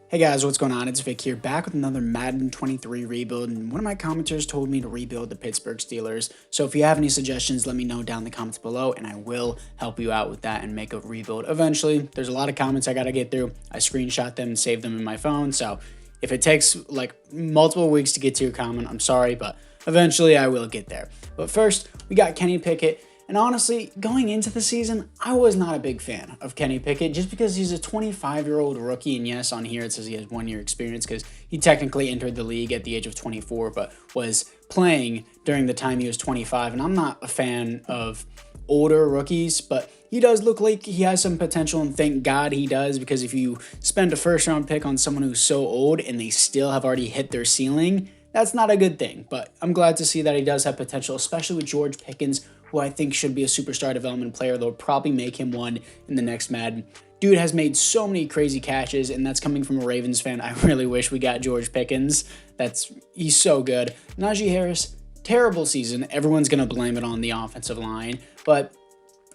Hey guys, what's going on? It's Vic here, back with another Madden 23 rebuild, and one of my commenters told me to rebuild the Pittsburgh Steelers. So if you have any suggestions, let me know down in the comments below, and I will help you out with that and make a rebuild eventually. There's a lot of comments I gotta get through. I screenshot them and save them in my phone, so if it takes like multiple weeks to get to your comment, I'm sorry, but eventually I will get there. But first, we got Kenny Pickett. And honestly, going into the season, I was not a big fan of Kenny Pickett just because he's a 25-year-old rookie. And yes, on here it says he has 1 year experience because he technically entered the league at the age of 24, but was playing during the time he was 25. And I'm not a fan of older rookies, but he does look like he has some potential, and thank God he does, because if you spend a first-round pick on someone who's so old and they still have already hit their ceiling, that's not a good thing. But I'm glad to see that he does have potential, especially with George Pickens, who I think should be a superstar development player. They'll probably make him one in the next Madden. Dude has made so many crazy catches, and that's coming from a Ravens fan. I really wish we got George Pickens. He's so good. Najee Harris, terrible season. Everyone's going to blame it on the offensive line, but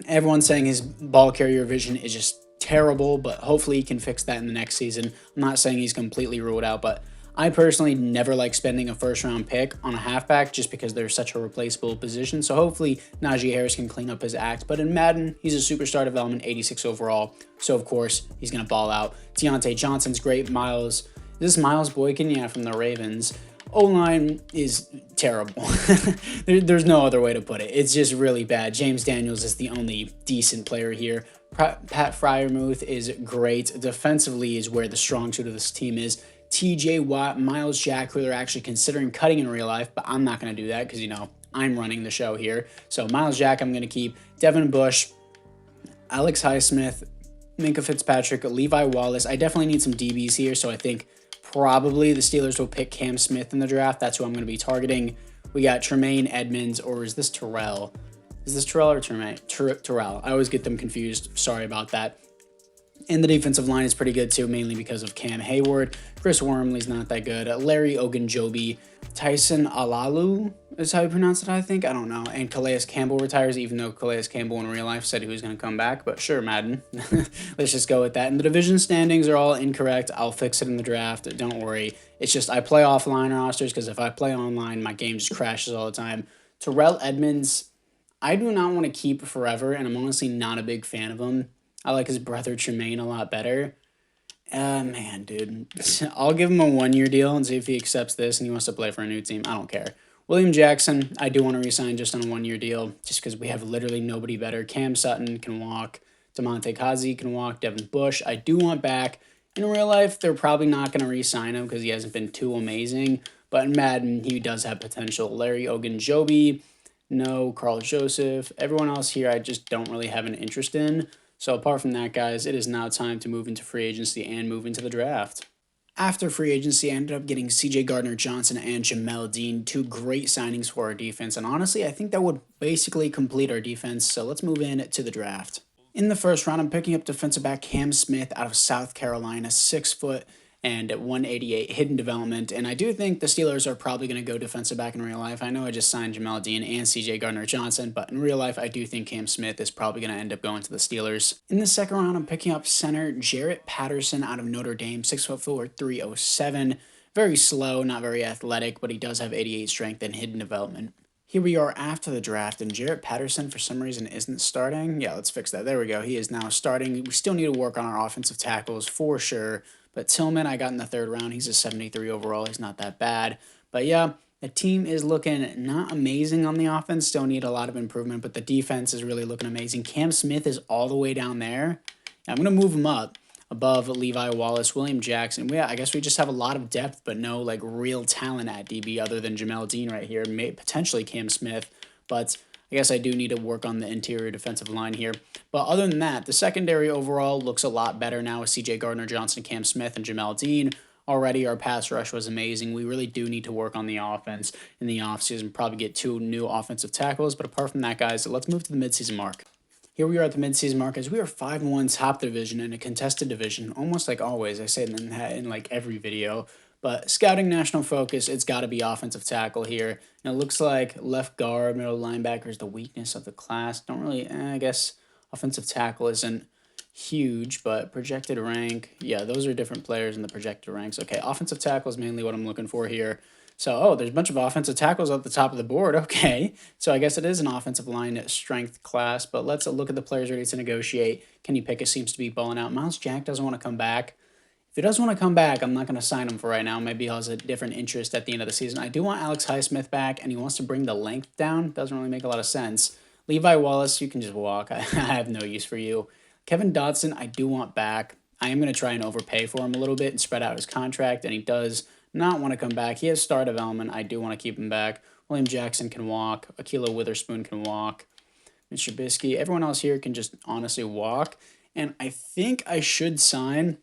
everyone's saying his ball carrier vision is just terrible, but hopefully he can fix that in the next season. I'm not saying he's completely ruled out, but I personally never like spending a first-round pick on a halfback just because they're such a replaceable position. So hopefully Najee Harris can clean up his act. But in Madden, he's a superstar development, 86 overall. So of course he's gonna ball out. Deontay Johnson's great. This is Miles Boykin, yeah, from the Ravens. O-line is terrible. There's no other way to put it. It's just really bad. James Daniels is the only decent player here. Pat Freiermuth is great. Defensively is where the strong suit of this team is. TJ Watt, Miles Jack, who they're actually considering cutting in real life, but I'm not going to do that because, I'm running the show here. So Miles Jack, I'm going to keep. Devin Bush, Alex Highsmith, Minka Fitzpatrick, Levi Wallace. I definitely need some DBs here, so I think probably the Steelers will pick Cam Smith in the draft. That's who I'm going to be targeting. We got Tremaine Edmonds, or is this Terrell? Is this Terrell or Tremaine? Terrell. I always get them confused. Sorry about that. And the defensive line is pretty good too, mainly because of Cam Hayward. Chris Wormley's not that good. Larry Ogunjobi, Tyson Alalu is how you pronounce it, I think. I don't know. And Calais Campbell retires, even though Calais Campbell in real life said he was going to come back. But sure, Madden. Let's just go with that. And the division standings are all incorrect. I'll fix it in the draft. Don't worry. It's just I play offline rosters because if I play online, my game just crashes all the time. Terrell Edmonds, I do not want to keep forever, and I'm honestly not a big fan of him. I like his brother Tremaine a lot better. Man, dude. I'll give him a 1 year deal and see if he accepts this and he wants to play for a new team. I don't care. William Jackson, I do want to resign just on a 1 year deal just because we have literally nobody better. Cam Sutton can walk. Damonte Kazi can walk. Devin Bush, I do want back. In real life, they're probably not going to re-sign him because he hasn't been too amazing. But in Madden, he does have potential. Larry Ogunjobi, no. Carl Joseph. Everyone else here, I just don't really have an interest in. So apart from that, guys, it is now time to move into free agency and move into the draft. After free agency, I ended up getting C.J. Gardner-Johnson and Jamel Dean, two great signings for our defense. And honestly, I think that would basically complete our defense. So let's move in to the draft. In the first round, I'm picking up defensive back Cam Smith out of South Carolina, 6 foot and 188 hidden development. And I do think the Steelers are probably going to go defensive back in real life. I know I just signed Jamel Dean and CJ Gardner-Johnson, but in real life, I do think Cam Smith is probably going to end up going to the Steelers. In the second round, I'm picking up center Jarrett Patterson out of Notre Dame, 6'4", 307. Very slow, not very athletic, but he does have 88 strength and hidden development. Here we are after the draft, and Jarrett Patterson, for some reason, isn't starting. Yeah, let's fix that. There we go. He is now starting. We still need to work on our offensive tackles for sure. But Tillman, I got in the third round. He's a 73 overall. He's not that bad. But yeah, the team is looking not amazing on the offense. Still need a lot of improvement, but the defense is really looking amazing. Cam Smith is all the way down there. I'm going to move him up above Levi Wallace, William Jackson. Yeah, I guess we just have a lot of depth, but no real talent at DB other than Jamel Dean right here. Potentially Cam Smith, but I guess I do need to work on the interior defensive line here. But other than that, the secondary overall looks a lot better now with C.J. Gardner-Johnson, Cam Smith, and Jamel Dean. Already our pass rush was amazing. We really do need to work on the offense in the offseason, probably get 2 new offensive tackles. But apart from that, guys, let's move to the midseason mark. Here we are at the midseason mark as we are 5-1 top division in a contested division, almost like always. I say that in every video. But scouting national focus, it's got to be offensive tackle here. And it looks like left guard, middle linebacker is the weakness of the class. I guess offensive tackle isn't huge, but projected rank, yeah, those are different players in the projected ranks. Okay, offensive tackle is mainly what I'm looking for here. So, oh, there's a bunch of offensive tackles at the top of the board. Okay, so I guess it is an offensive line strength class, but let's look at the players ready to negotiate. Kenny Pickett seems to be balling out. Miles Jack doesn't want to come back. If he does want to come back, I'm not going to sign him for right now. Maybe he has a different interest at the end of the season. I do want Alex Highsmith back, and he wants to bring the length down. Doesn't really make a lot of sense. Levi Wallace, you can just walk. I have no use for you. Kevin Dotson, I do want back. I am going to try and overpay for him a little bit and spread out his contract, and he does not want to come back. He has star development. I do want to keep him back. William Jackson can walk. Akila Witherspoon can walk. Mr. Trubisky. Everyone else here can just honestly walk. And I think I should sign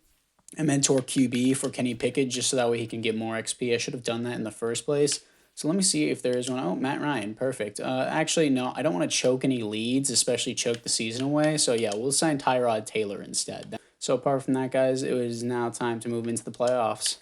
a mentor QB for Kenny Pickett just so that way he can get more XP. I should have done that in the first place. So let me see if there is one. Oh, Matt Ryan. Perfect. Actually, no, I don't want to choke any leads, especially choke the season away. So yeah, we'll sign Tyrod Taylor instead. So apart from that, guys, it was now time to move into the playoffs.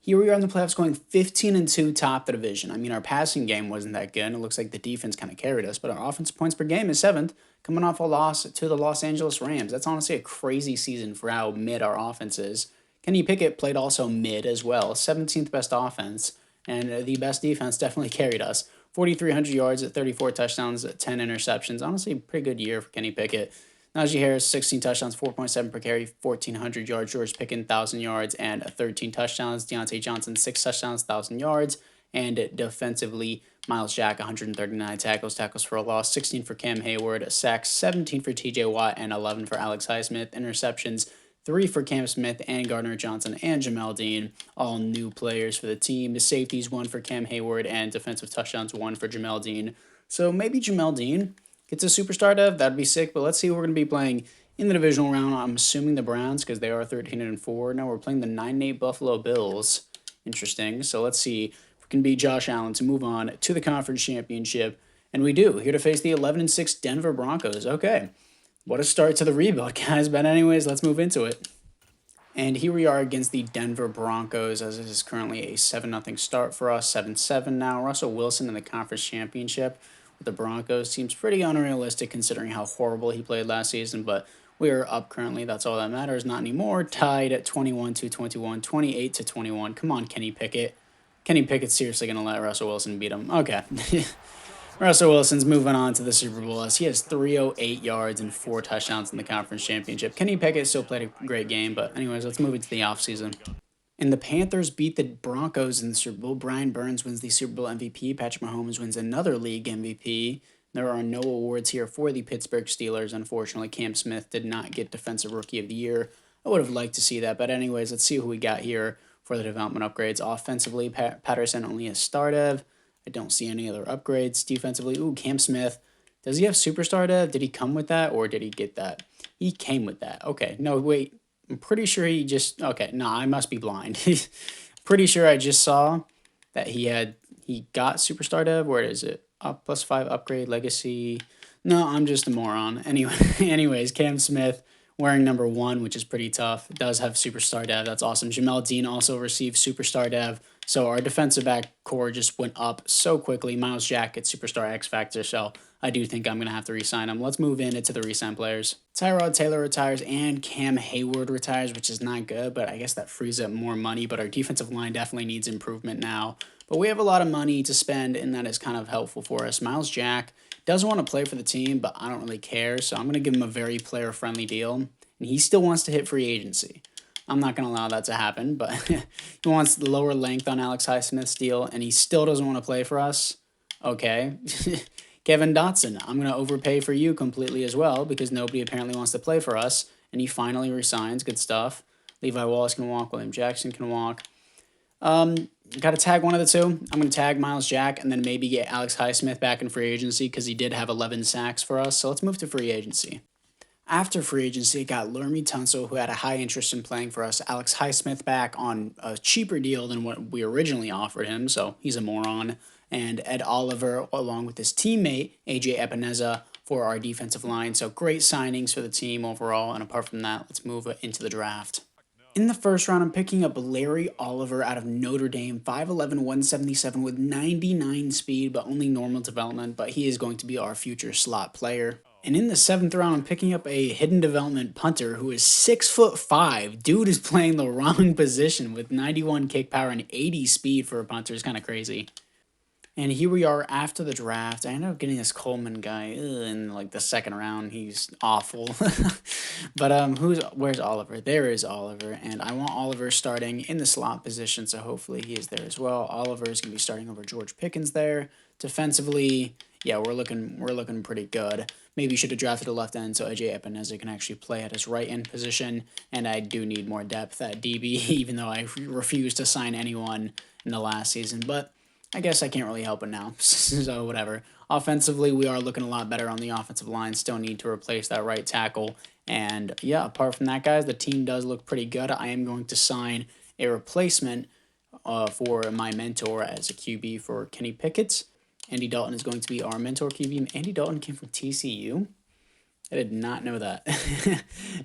Here we are in the playoffs going 15-2 top the division. I mean, our passing game wasn't that good. It looks like the defense kind of carried us, but our offensive points per game is 7th, coming off a loss to the Los Angeles Rams. That's honestly a crazy season for how mid our offense is. Kenny Pickett played also mid as well, 17th best offense, and the best defense definitely carried us. 4,300 yards at 34 touchdowns, 10 interceptions. Honestly, pretty good year for Kenny Pickett. Najee Harris, 16 touchdowns, 4.7 per carry, 1,400 yards. George Pickens, 1,000 yards and 13 touchdowns. Deontay Johnson, 6 touchdowns, 1,000 yards. And defensively, Miles Jack, 139 tackles for a loss, 16 for Cam Hayward, sacks, 17 for TJ Watt, and 11 for Alex Highsmith. Interceptions, 3 for Cam Smith and Gardner Johnson and Jamel Dean, all new players for the team. The safeties, 1 for Cam Hayward, and defensive touchdowns, 1 for Jamel Dean. So maybe Jamel Dean gets a superstar dev, that'd be sick. But let's see who we're going to be playing in the divisional round. I'm assuming the Browns because they are 13-4. Now we're playing the 9-8 Buffalo Bills. Interesting. So let's see if we can beat Josh Allen to move on to the conference championship. And we do. Here to face the 11-6 Denver Broncos. Okay. What a start to the rebuild, guys. But anyways, let's move into it. And here we are against the Denver Broncos, as this is currently a 7-0 start for us, 7-7 now. Russell Wilson in the conference championship with the Broncos seems pretty unrealistic considering how horrible he played last season, but we are up currently. That's all that matters. Not anymore. Tied at 21-21, 28-21. Come on, Kenny Pickett. Kenny Pickett's seriously going to let Russell Wilson beat him. Okay. Russell Wilson's moving on to the Super Bowl as he has 308 yards and 4 touchdowns in the conference championship. Kenny Pickett still played a great game, but anyways, let's move into the offseason. And the Panthers beat the Broncos in the Super Bowl. Brian Burns wins the Super Bowl MVP. Patrick Mahomes wins another league MVP. There are no awards here for the Pittsburgh Steelers. Unfortunately, Cam Smith did not get Defensive Rookie of the Year. I would have liked to see that, but anyways, let's see who we got here for the development upgrades. Offensively, Patterson only has star dev. I don't see any other upgrades. Defensively, ooh, Cam Smith. Does he have superstar dev? Did he come with that or did he get that? He came with that. Okay, no, wait. I'm pretty sure he just, okay, no, I must be blind. Pretty sure I just saw that he got superstar dev. Where is it? Up +5 upgrade, legacy. No, I'm just a moron. Anyway, anyways, Cam Smith wearing number 1, which is pretty tough. It does have superstar dev. That's awesome. Jamel Dean also received superstar dev. So our defensive back core just went up so quickly. Miles Jack gets superstar X Factor, so I do think I'm going to have to re-sign him. Let's move into the re-sign players. Tyrod Taylor retires and Cam Hayward retires, which is not good, but I guess that frees up more money. But our defensive line definitely needs improvement now. But we have a lot of money to spend, and that is kind of helpful for us. Miles Jack doesn't want to play for the team, but I don't really care, so I'm going to give him a very player-friendly deal. And he still wants to hit free agency. I'm not going to allow that to happen, but he wants the lower length on Alex Highsmith's deal, and he still doesn't want to play for us. Okay. Kevin Dotson, I'm going to overpay for you completely as well because nobody apparently wants to play for us, and he finally resigns. Good stuff. Levi Wallace can walk. William Jackson can walk. Got to tag one of the two. I'm going to tag Miles Jack and then maybe get Alex Highsmith back in free agency because he did have 11 sacks for us. So let's move to free agency. After free agency, got Lermy Tunsil, who had a high interest in playing for us, Alex Highsmith back on a cheaper deal than what we originally offered him, so he's a moron, and Ed Oliver, along with his teammate, AJ Epineza, for our defensive line. So great signings for the team overall, and apart from that, let's move into the draft. In the first round, I'm picking up Larry Oliver out of Notre Dame, 5'11", 177 with 99 speed, but only normal development, but he is going to be our future slot player. And in the 7th round, I'm picking up a hidden development punter who is 6'5". Dude is playing the wrong position with 91 kick power and 80 speed for a punter. It's kind of crazy. And here we are after the draft. I ended up getting this Coleman guy in like the 2nd round. He's awful. But where's Oliver? There is Oliver, and I want Oliver starting in the slot position, so hopefully he is there as well. Oliver is gonna be starting over George Pickens there. Defensively, yeah, we're looking pretty good. Maybe you should have drafted a left end so AJ Epineza can actually play at his right end position. And I do need more depth at DB, even though I refused to sign anyone in the last season. But I guess I can't really help it now, so whatever. Offensively, we are looking a lot better on the offensive line. Still need to replace that right tackle. And yeah, apart from that, guys, the team does look pretty good. I am going to sign a replacement for my mentor as a QB for Kenny Pickett. Andy Dalton is going to be our mentor QB. Andy Dalton came from TCU? I did not know that.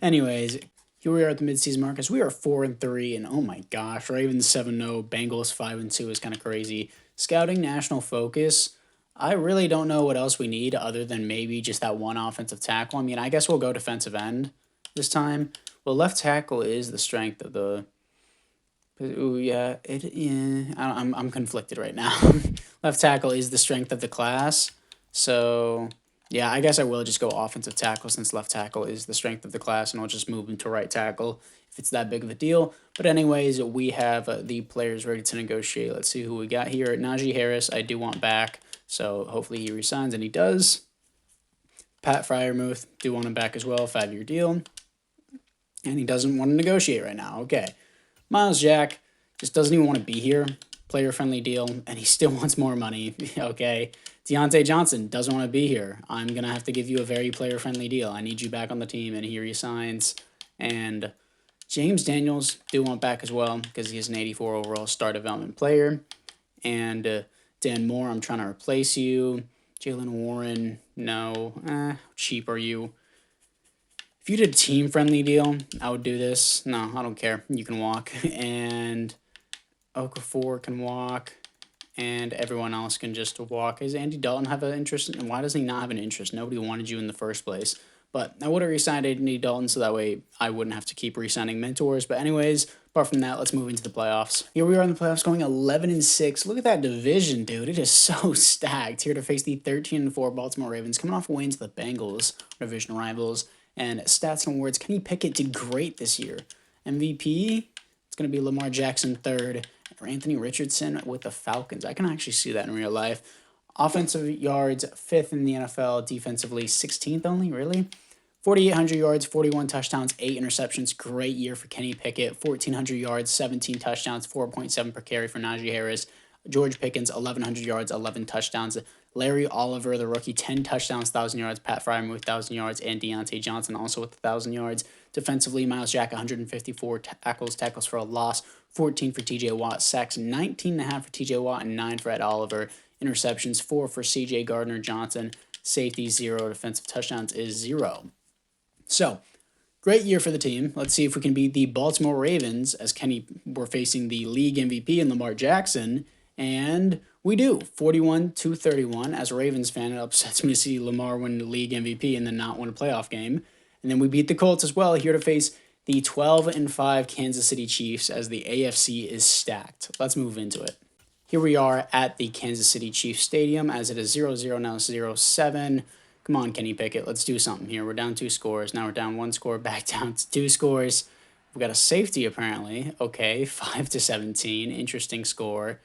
Anyways, here we are at the midseason markers. We are 4-3, and oh my gosh, Ravens 7-0, Bengals 5-2 is kind of crazy. Scouting national focus. I really don't know what else we need other than maybe just that one offensive tackle. I mean, I guess we'll go defensive end this time. Well, left tackle is the strength of the. Ooh, yeah, I'm conflicted right now. Left tackle is the strength of the class, so yeah, I guess I will just go offensive tackle since left tackle is the strength of the class, and I'll just move him to right tackle if it's that big of a deal. But anyways, we have the players ready to negotiate. Let's see who we got here. Najee Harris, I do want back, so hopefully he resigns, and he does. Pat Freiermuth, do want him back as well, 5-year deal. And he doesn't want to negotiate right now. Okay. Miles Jack just doesn't even want to be here. Player-friendly deal, and he still wants more money. Okay. Deontay Johnson doesn't want to be here. I'm going to have to give you a very player-friendly deal. I need you back on the team, and he resigns. And James Daniels do want back as well because he's an 84 overall star development player. And Dan Moore, I'm trying to replace you. Jalen Warren, no. How cheap are you? If you did a team-friendly deal, I would do this. No, I don't care. You can walk. And Okafor can walk. And everyone else can just walk. Does Andy Dalton have an interest? And why does he not have an interest? Nobody wanted you in the first place. But I would have re-signed Andy Dalton so that way I wouldn't have to keep re-signing mentors. But anyways, apart from that, let's move into the playoffs. Here we are in the playoffs going 11-6. Look at that division, dude. It is so stacked. Here to face the 13-4 Baltimore Ravens coming off wins to the Bengals, division rivals. And stats and awards, Kenny Pickett did great this year. MVP, it's going to be Lamar Jackson 3rd, or Anthony Richardson with the Falcons. I can actually see that in real life. Offensive yards, 5th in the NFL. Defensively, 16th only, really? 4,800 yards, 41 touchdowns, 8 interceptions. Great year for Kenny Pickett. 1,400 yards, 17 touchdowns, 4.7 per carry for Najee Harris. George Pickens, 1,100 yards, 11 touchdowns. Larry Oliver, the rookie, 10 touchdowns, 1,000 yards. Pat Freiermuth, 1,000 yards. And Deontay Johnson also with 1,000 yards. Defensively, Miles Jack, 154 tackles for a loss, 14 for TJ Watt. Sacks, 19.5 for TJ Watt and 9 for Ed Oliver. Interceptions, 4 for CJ Gardner-Johnson. Safety, 0. Defensive touchdowns is 0. So, great year for the team. Let's see if we can beat the Baltimore Ravens as we're facing the league MVP and Lamar Jackson. And we do, 41-31. As a Ravens fan, it upsets me to see Lamar win the league MVP and then not win a playoff game. And then we beat the Colts as well, here to face the 12-5 Kansas City Chiefs as the AFC is stacked. Let's move into it. Here we are at the Kansas City Chiefs Stadium as it is 0-0, now 0-7. Come on, Kenny Pickett, let's do something here. We're down 2 scores. Now we're down 1 score, back down to 2 scores. We've got a safety, apparently. Okay, 5-17. Interesting score.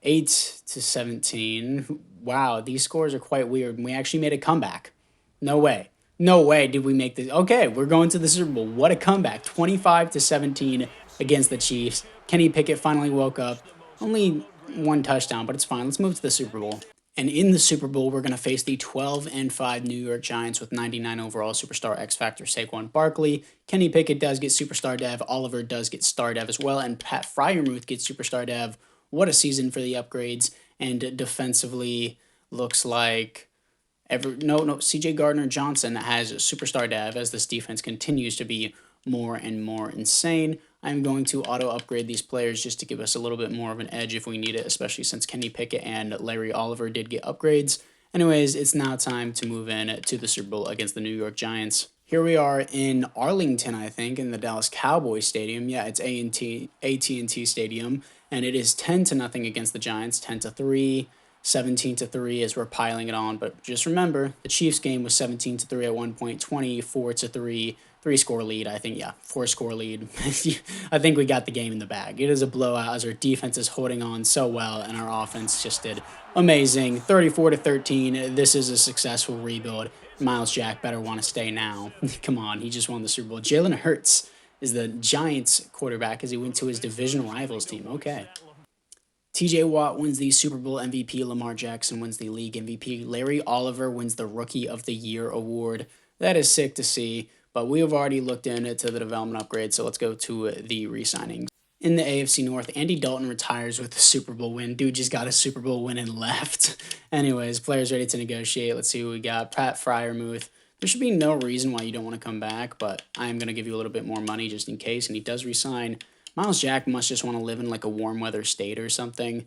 8-17. Wow, these scores are quite weird. We actually made a comeback. No way. No way did we make this. Okay, we're going to the Super Bowl. What a comeback. 25-17 against the Chiefs. Kenny Pickett finally woke up. Only 1 touchdown, but it's fine. Let's move to the Super Bowl. And in the Super Bowl, we're going to face the 12-5 New York Giants with 99 overall superstar X Factor Saquon Barkley. Kenny Pickett does get superstar dev. Oliver does get star dev as well. And Pat Freiermuth gets superstar dev. What a season for the upgrades. And defensively, looks like CJ Gardner-Johnson has superstar dev as this defense continues to be more and more insane. I'm going to auto-upgrade these players just to give us a little bit more of an edge if we need it, especially since Kenny Pickett and Larry Oliver did get upgrades. Anyways, it's now time to move in to the Super Bowl against the New York Giants. Here we are in Arlington, I think, in the Dallas Cowboys Stadium. Yeah, it's AT&T Stadium, and it is 10-0 against the Giants, 10-3, 17-3 as we're piling it on. But just remember, the Chiefs game was 17-3 at one point, 24-3, three-score lead. I think, yeah, four-score lead. I think we got the game in the bag. It is a blowout as our defense is holding on so well, and our offense just did amazing. 34-13. This is a successful rebuild. Miles Jack better want to stay now. Come on, he just won the Super Bowl. Jalen Hurts is the Giants quarterback as he went to his division rivals team. Okay. TJ Watt wins the Super Bowl MVP. Lamar Jackson wins the league MVP. Larry Oliver wins the Rookie of the Year award. That is sick to see, but we have already looked into the development upgrade, so let's go to the re-signings. In the AFC North, Andy Dalton retires with a Super Bowl win. Dude just got a Super Bowl win and left. Anyways, players ready to negotiate. Let's see who we got. Pat Fryermuth. There should be no reason why you don't want to come back, but I am going to give you a little bit more money just in case, and he does resign. Miles Jack must just want to live in like a warm weather state or something.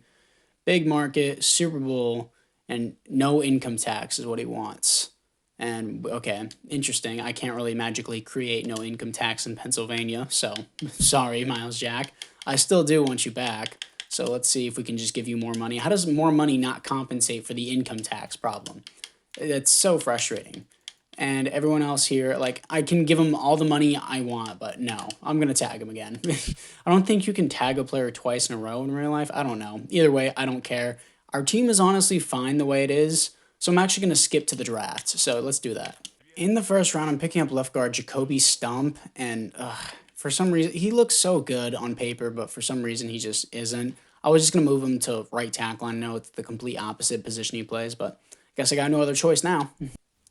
Big market, Super Bowl, and no income tax is what he wants. And okay, interesting. I can't really magically create no income tax in Pennsylvania, so sorry, Miles Jack. I still do want you back. So let's see if we can just give you more money. How does more money not compensate for the income tax problem? It's so frustrating. And everyone else here, like, I can give him all the money I want, but no, I'm going to tag him again. I don't think you can tag a player twice in a row in real life. I don't know. Either way, I don't care. Our team is honestly fine the way it is. So I'm actually going to skip to the draft. So let's do that. In the first round, I'm picking up left guard Jacoby Stump. And for some reason, he looks so good on paper, but for some reason, he just isn't. I was just going to move him to right tackle. I know it's the complete opposite position he plays, but I guess I got no other choice now.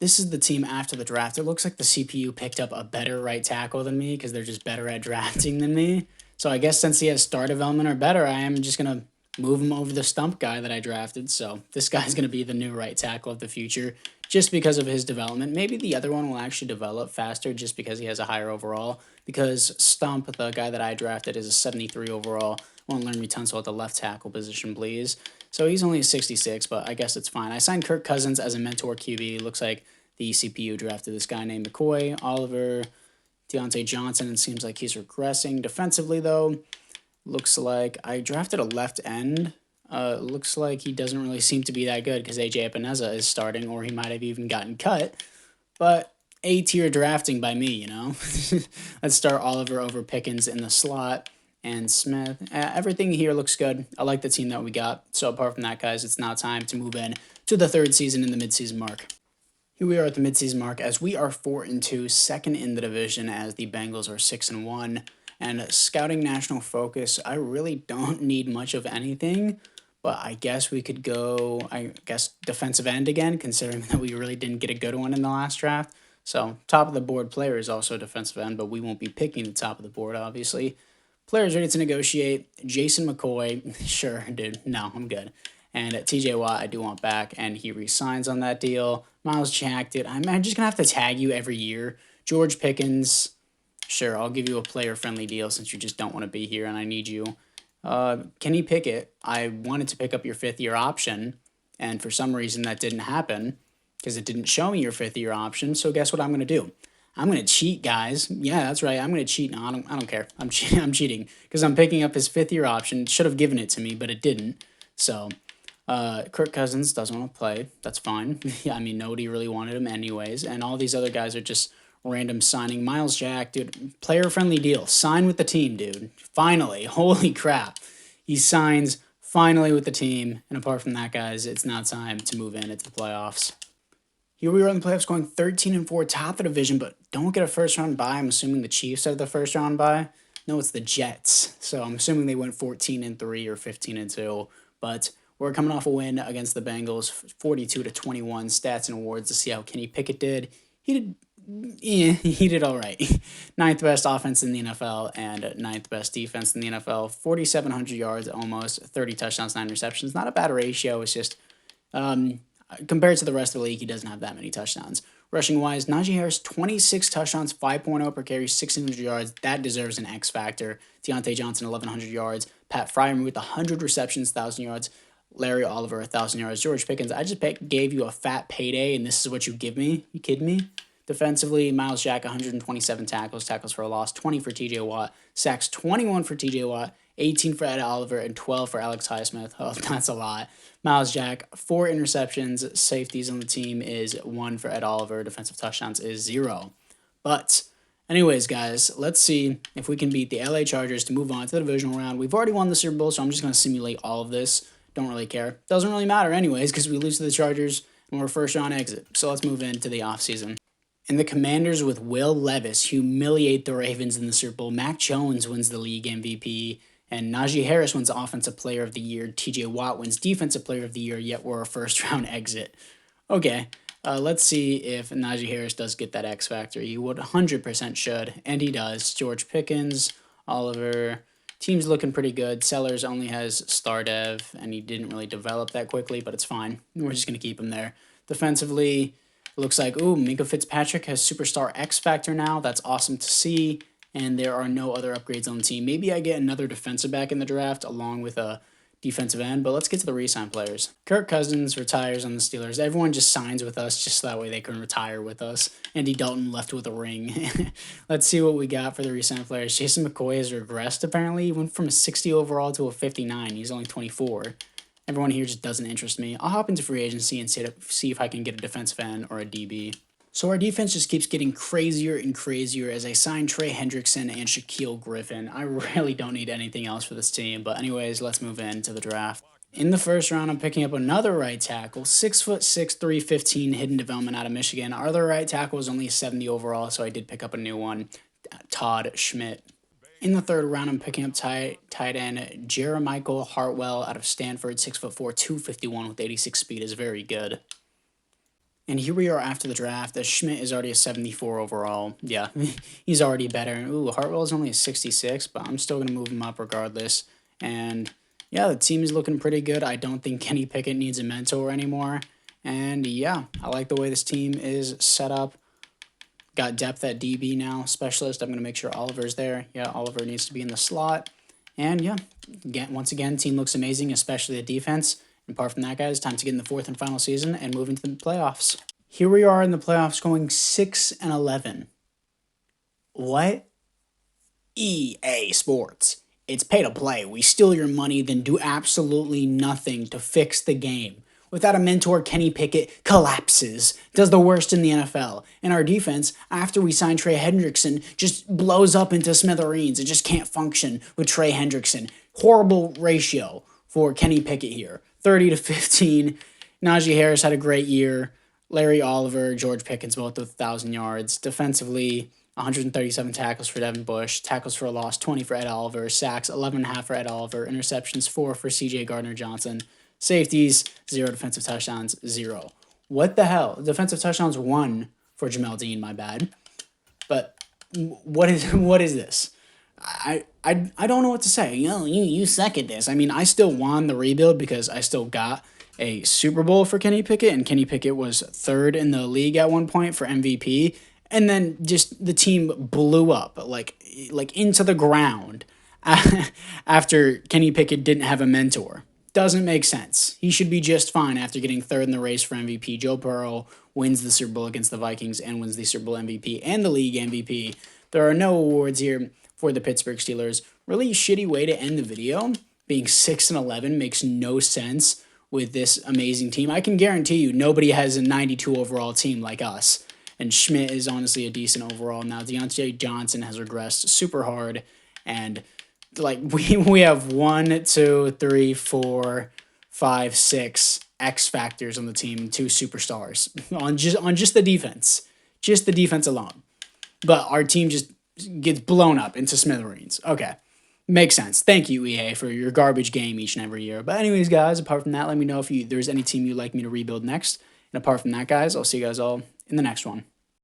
This is the team after the draft. It looks like the CPU picked up a better right tackle than me because they're just better at drafting than me. So I guess since he has star development or better, I am just going to move him over the Stump guy that I drafted. So this guy's going to be the new right tackle of the future just because of his development. Maybe the other one will actually develop faster just because he has a higher overall. Because Stump, the guy that I drafted, is a 73 overall. Want to learn utensil at the left tackle position, please. So he's only a 66, but I guess it's fine. I signed Kirk Cousins as a mentor QB. Looks like the CPU drafted this guy named McCoy, Oliver, Deontay Johnson, and seems like he's regressing. Defensively, though, looks like I drafted a left end. Looks like he doesn't really seem to be that good because AJ Epineza is starting, or he might have even gotten cut. But A-tier drafting by me, you know? Let's start Oliver over Pickens in the slot. And Smith. Everything here looks good. I like the team that we got. So apart from that, guys, it's now time to move in to the third season in the midseason mark. Here we are at the midseason mark as we are 4-2, second in the division as the Bengals are 6-1. And scouting national focus, I really don't need much of anything, but I guess we could go, defensive end again, considering that we really didn't get a good one in the last draft. So top of the board player is also defensive end, but we won't be picking the top of the board, obviously. Players ready to negotiate. Jason McCoy, sure, dude. No, I'm good. And TJ Watt, I do want back, and he resigns on that deal. Miles Jack, dude, I'm just going to have to tag you every year. George Pickens, sure, I'll give you a player-friendly deal since you just don't want to be here and I need you. Kenny Pickett, I wanted to pick up your fifth-year option, and for some reason that didn't happen because it didn't show me your fifth-year option, so guess what I'm going to do? I'm going to cheat, guys. Yeah, that's right. I'm going to cheat. No, I don't care. I'm cheating because I'm picking up his fifth-year option. Should have given it to me, but it didn't. So, Kirk Cousins doesn't want to play. That's fine. Yeah, I mean, nobody really wanted him anyways. And all these other guys are just random signing. Miles Jack, dude, player-friendly deal. Sign with the team, dude. Finally. Holy crap. He signs finally with the team. And apart from that, guys, it's now time to move into the playoffs. Here we are in the playoffs going 13-4, top of the division, but don't get a first-round bye. I'm assuming the Chiefs have the first-round bye. No, it's the Jets. So I'm assuming they went 14-3 or 15-2. But we're coming off a win against the Bengals, 42-21. Stats and awards to see how Kenny Pickett did. He did all right. Ninth best offense in the NFL and ninth best defense in the NFL. 4,700 yards, almost 30 touchdowns, 9 receptions. Not a bad ratio. It's just compared to the rest of the league, he doesn't have that many touchdowns. Rushing-wise, Najee Harris, 26 touchdowns, 5.0 per carry, 1,600 yards. That deserves an X factor. Deontay Johnson, 1,100 yards. Pat Fryermuth with 100 receptions, 1,000 yards. Larry Oliver, 1,000 yards. George Pickens, I just gave you a fat payday, and this is what you give me? You kidding me? Defensively, Miles Jack, 127 tackles, tackles for a loss, 20 for TJ Watt, sacks 21 for TJ Watt, 18 for Ed Oliver, and 12 for Alex Highsmith. Oh, that's a lot. Miles Jack, 4 interceptions. Safeties on the team is 1 for Ed Oliver. Defensive touchdowns is 0. But anyways, guys, let's see if we can beat the LA Chargers to move on to the divisional round. We've already won the Super Bowl, so I'm just going to simulate all of this. Don't really care. Doesn't really matter anyways because we lose to the Chargers and we're first round exit. So let's move into the offseason. And the Commanders with Will Levis humiliate the Ravens in the Super Bowl. Mac Jones wins the league MVP. And Najee Harris wins Offensive Player of the Year. TJ Watt wins Defensive Player of the Year, yet we're a first round exit. Okay, let's see if Najee Harris does get that X Factor. He would 100% should, and he does. George Pickens, Oliver. Team's looking pretty good. Sellers only has star dev, and he didn't really develop that quickly, but it's fine. We're just going to keep him there. Defensively, looks like, Minka Fitzpatrick has Superstar X Factor now. That's awesome to see. And there are no other upgrades on the team. Maybe I get another defensive back in the draft along with a defensive end, but let's get to the re-sign players. Kirk Cousins retires on the Steelers. Everyone just signs with us just so that way they can retire with us. Andy Dalton left with a ring. Let's see what we got for the re-sign players. Jason McCoy has regressed apparently. He went from a 60 overall to a 59. He's only 24. Everyone here just doesn't interest me. I'll hop into free agency and see if I can get a defensive end or a DB. So our defense just keeps getting crazier and crazier as I sign Trey Hendrickson and Shaquille Griffin. I really don't need anything else for this team. But anyways, let's move into the draft. In the first round, I'm picking up another right tackle, 6'6", 315, hidden development out of Michigan. Our other right tackle was only 70 overall, so I did pick up a new one, Todd Schmidt. In the third round, I'm picking up tight end Jeremichael Hartwell out of Stanford, 6'4", 251 with 86 speed is very good. And here we are after the draft, as Schmidt is already a 74 overall. Yeah, he's already better. Ooh, Hartwell is only a 66, but I'm still going to move him up regardless. And yeah, the team is looking pretty good. I don't think Kenny Pickett needs a mentor anymore. And yeah, I like the way this team is set up. Got depth at DB now, specialist. I'm going to make sure Oliver's there. Yeah, Oliver needs to be in the slot. And yeah, once again, team looks amazing, especially the defense. And apart from that, guys, time to get in the fourth and final season and move into the playoffs. Here we are in the playoffs going 6-11. What? EA Sports. It's pay to play. We steal your money, then do absolutely nothing to fix the game. Without a mentor, Kenny Pickett collapses, does the worst in the NFL. And our defense, after we sign Trey Hendrickson, just blows up into smithereens. It just can't function with Trey Hendrickson. Horrible ratio for Kenny Pickett here. 30-15. Najee Harris had a great year. Larry Oliver, George Pickens, both with 1,000 yards. Defensively, 137 tackles for Devin Bush. Tackles for a loss, 20 for Ed Oliver. Sacks, 11.5 for Ed Oliver. Interceptions, 4 for C.J. Gardner-Johnson. Safeties, 0 defensive touchdowns, 0. What the hell? Defensive touchdowns, 1 for Jamel Dean, my bad. But what is this? I don't know what to say. You suck at this. I mean, I still won the rebuild because I still got a Super Bowl for Kenny Pickett, and Kenny Pickett was third in the league at one point for MVP. And then just the team blew up, like into the ground after Kenny Pickett didn't have a mentor. Doesn't make sense. He should be just fine after getting third in the race for MVP. Joe Burrow wins the Super Bowl against the Vikings and wins the Super Bowl MVP and the league MVP. There are no awards here for the Pittsburgh Steelers. Really shitty way to end the video. Being 6-11 makes no sense with this amazing team. I can guarantee you nobody has a 92 overall team like us. And Schmidt is honestly a decent overall. Now Deontay Johnson has regressed super hard. And like we have 1, 2, 3, 4, 5, 6 X factors on the team, 2 superstars on just the defense. Just the defense alone. But our team just gets blown up into smithereens. Okay. Makes sense. Thank you, EA, for your garbage game each and every year. But anyways, guys, apart from that, let me know if there's any team you'd like me to rebuild next. And apart from that, guys, I'll see you guys all in the next one.